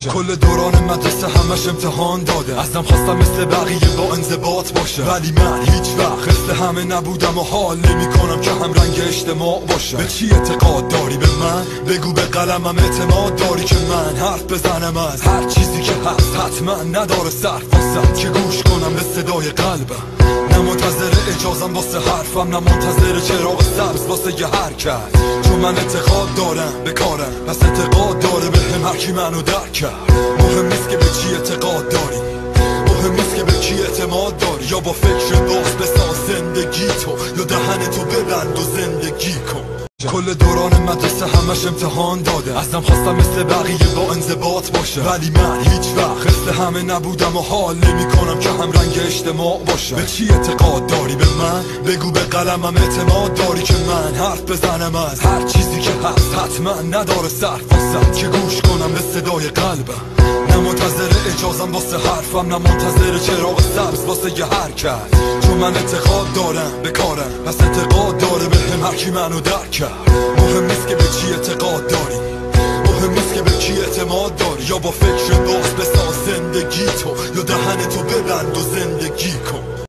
کل دوران مدرسه همش امتحان داده، ازم خواستم مثل بقیه با انضباط باشه، ولی من هیچ وقت مثل همه نبودم و حال نمی کنم که هم رنگ اجتماع باشه. به چی اعتقاد داری؟ به من بگو، به قلمم اعتماد داری که من حرف بزنم از هر چیزی که هست؟ حتما نداره صرف واسم که گوش کنم به صدای قلبم، نه منتظر اجازم واسه حرفم، نه منتظر چراغ سبز واسه یه حرکت، چون من اعتقاد دارم به کارم، پس اعتقاد داره به هم هر کی منو درک کرد. مهم نیست که به چی اعتقاد داری، مهم نیست که به کی اعتماد داری، یا با فکر باز بساز زندگی تو، یا دهن تو ببند و زندگی کن. کل دوران مدرسه همش امتحان داده، ازم خواستم مثل بقیه با انضباط باشه، ولی من هیچ وقت مثل همه نبودم و حال نمی کنم که هم رنگ اجتماع باشه. به چی اعتقاد داری؟ به من بگو، به قلمم اعتماد داری که من حرف بزنم از هر چیزی که هست؟ حتما نداره صرف واسم که گوش کنم به صدای قلبم، نه منتظر اجازم واسه حرفم، نه منتظر چراغ سبز واسه یه حرکت، چون من اعتقاد دارم به کارم، پس اعتقاد داره به هم هر کی منو درک کرد. مهم نیست که به چی اعتقاد داری، مهم نیست که به کی اعتماد داری، یا با فکر باز بساز زندگی تو، یا دهن تو ببند و زندگی کن.